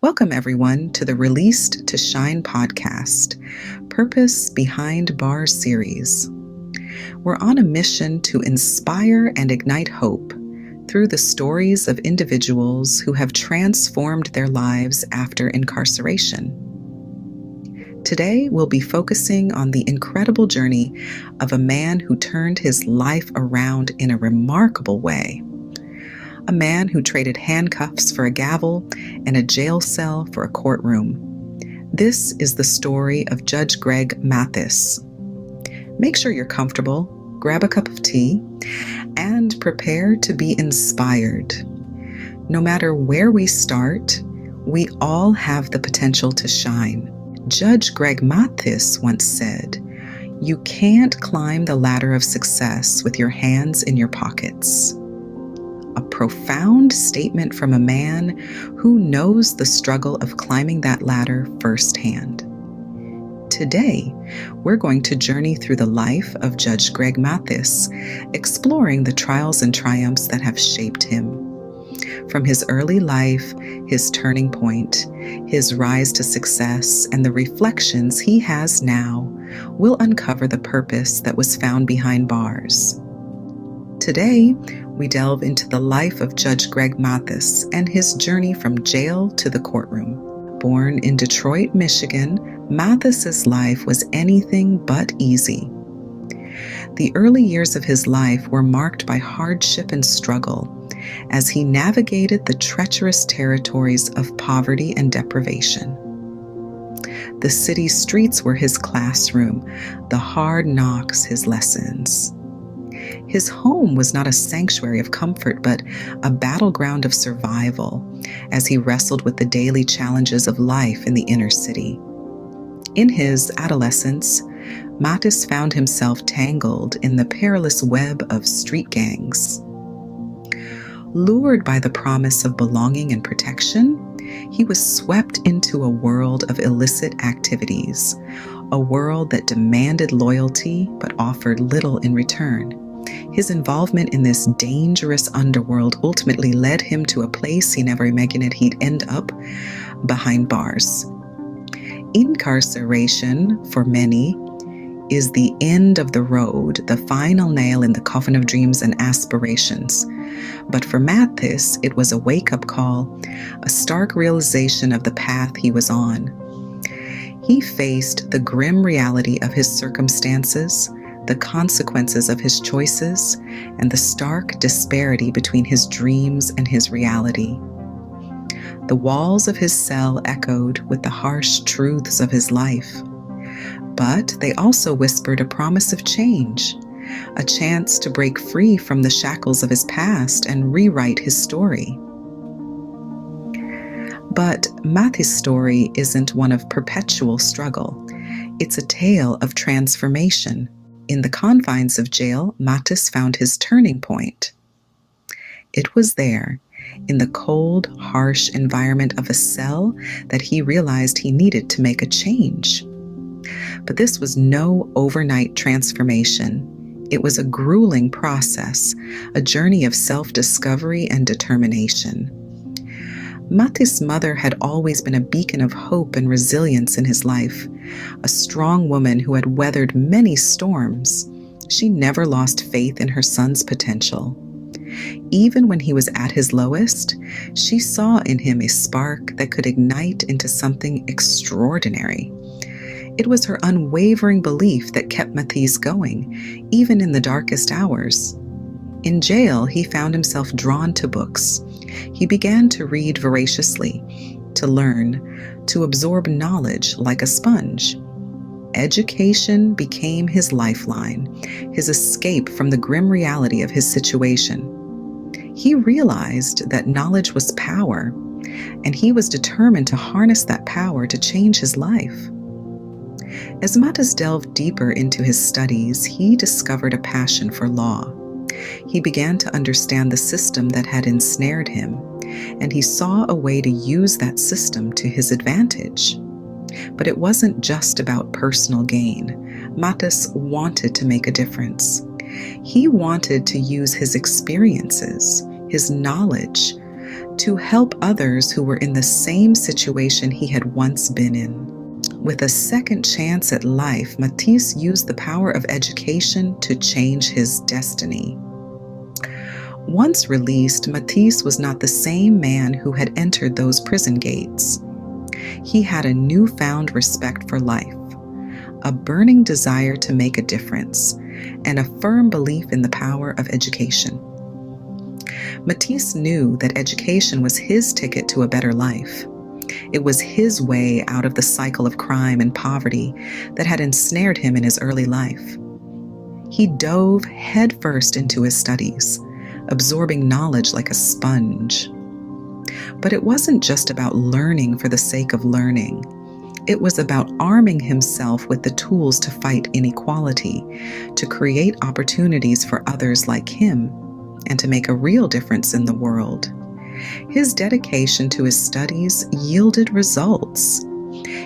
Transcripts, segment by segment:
Welcome, everyone, to the Released to Shine podcast, Purpose Behind Bars series. We're on a mission to inspire and ignite hope through the stories of individuals who have transformed their lives after incarceration. Today, we'll be focusing on the incredible journey of a man who turned his life around in a remarkable way. A man who traded handcuffs for a gavel and a jail cell for a courtroom. This is the story of Judge Greg Mathis. Make sure you're comfortable, grab a cup of tea, and prepare to be inspired. No matter where we start, we all have the potential to shine. Judge Greg Mathis once said, "You can't climb the ladder of success with your hands in your pockets." A profound statement from a man who knows the struggle of climbing that ladder firsthand. Today, we're going to journey through the life of Judge Greg Mathis, exploring the trials and triumphs that have shaped him. From his early life, his turning point, his rise to success, and the reflections he has now, we'll uncover the purpose that was found behind bars. Today, we delve into the life of Judge Greg Mathis and his journey from jail to the courtroom. Born in Detroit, Michigan, Mathis's life was anything but easy. The early years of his life were marked by hardship and struggle as he navigated the treacherous territories of poverty and deprivation. The city streets were his classroom, the hard knocks his lessons. His home was not a sanctuary of comfort, but a battleground of survival as he wrestled with the daily challenges of life in the inner city. In his adolescence, Mathis found himself tangled in the perilous web of street gangs. Lured by the promise of belonging and protection, he was swept into a world of illicit activities, a world that demanded loyalty but offered little in return. His involvement in this dangerous underworld ultimately led him to a place he never imagined he'd end up: behind bars. Incarceration, for many, is the end of the road, the final nail in the coffin of dreams and aspirations. But for Mathis, it was a wake-up call, a stark realization of the path he was on. He faced the grim reality of his circumstances, the consequences of his choices, and the stark disparity between his dreams and his reality. The walls of his cell echoed with the harsh truths of his life, but they also whispered a promise of change, a chance to break free from the shackles of his past and rewrite his story. But Mathis' story isn't one of perpetual struggle. It's a tale of transformation. In the confines of jail, Mathis found his turning point. It was there, in the cold, harsh environment of a cell, that he realized he needed to make a change. But this was no overnight transformation. It was a grueling process, a journey of self-discovery and determination. Mathis' mother had always been a beacon of hope and resilience in his life, a strong woman who had weathered many storms. She never lost faith in her son's potential. Even when he was at his lowest, she saw in him a spark that could ignite into something extraordinary. It was her unwavering belief that kept Mathis going, even in the darkest hours. In jail, he found himself drawn to books. He began to read voraciously, to learn, to absorb knowledge like a sponge. Education became his lifeline, his escape from the grim reality of his situation. He realized that knowledge was power, and he was determined to harness that power to change his life. As Mathis delved deeper into his studies, he discovered a passion for law. He began to understand the system that had ensnared him, and he saw a way to use that system to his advantage. But it wasn't just about personal gain. Mathis wanted to make a difference. He wanted to use his experiences, his knowledge, to help others who were in the same situation he had once been in. With a second chance at life, Mathis used the power of education to change his destiny. Once released, Mathis was not the same man who had entered those prison gates. He had a newfound respect for life, a burning desire to make a difference, and a firm belief in the power of education. Mathis knew that education was his ticket to a better life. It was his way out of the cycle of crime and poverty that had ensnared him in his early life. He dove headfirst into his studies, absorbing knowledge like a sponge. But it wasn't just about learning for the sake of learning. It was about arming himself with the tools to fight inequality, to create opportunities for others like him, and to make a real difference in the world. His dedication to his studies yielded results.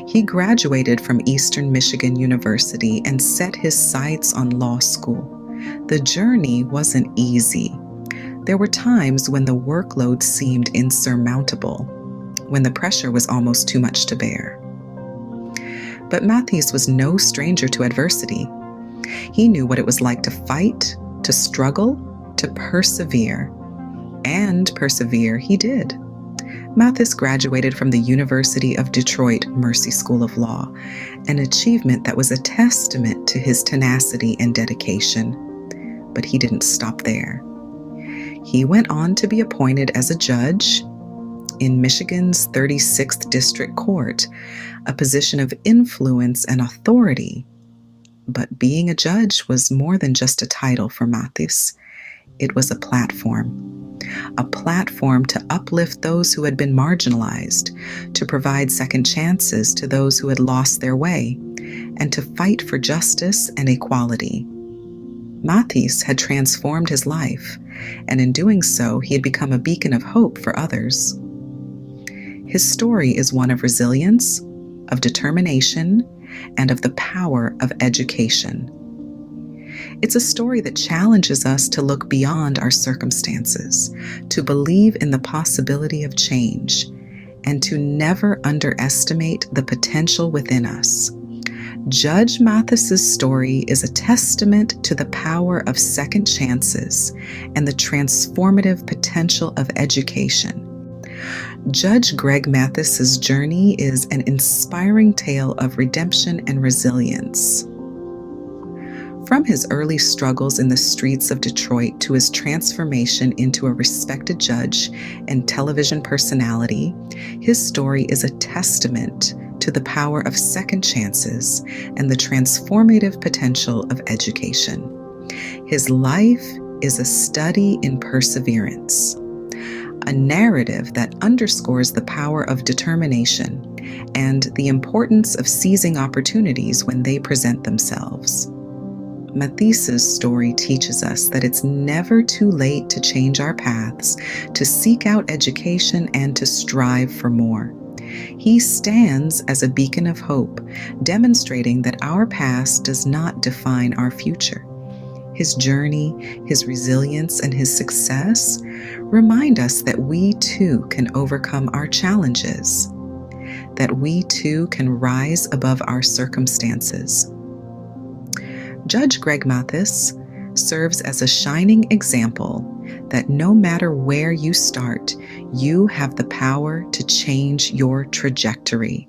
He graduated from Eastern Michigan University and set his sights on law school. The journey wasn't easy. There were times when the workload seemed insurmountable, when the pressure was almost too much to bear. But Mathis was no stranger to adversity. He knew what it was like to fight, to struggle, to persevere. And persevere he did. Mathis graduated from the University of Detroit Mercy School of Law, an achievement that was a testament to his tenacity and dedication. But he didn't stop there. He went on to be appointed as a judge in Michigan's 36th District Court, a position of influence and authority. But being a judge was more than just a title for Mathis. It was a platform to uplift those who had been marginalized, to provide second chances to those who had lost their way, and to fight for justice and equality. Mathis had transformed his life, and in doing so, he had become a beacon of hope for others. His story is one of resilience, of determination, and of the power of education. It's a story that challenges us to look beyond our circumstances, to believe in the possibility of change, and to never underestimate the potential within us. Judge Mathis's story is a testament to the power of second chances and the transformative potential of education. Judge Greg Mathis's journey is an inspiring tale of redemption and resilience. From his early struggles in the streets of Detroit to his transformation into a respected judge and television personality, his story is a testament to the power of second chances and the transformative potential of education. His life is a study in perseverance, a narrative that underscores the power of determination and the importance of seizing opportunities when they present themselves. Mathis's story teaches us that it's never too late to change our paths, to seek out education, and to strive for more. He stands as a beacon of hope, demonstrating that our past does not define our future. His journey, his resilience, and his success remind us that we too can overcome our challenges, that we too can rise above our circumstances. Judge Greg Mathis serves as a shining example that no matter where you start, you have the power to change your trajectory.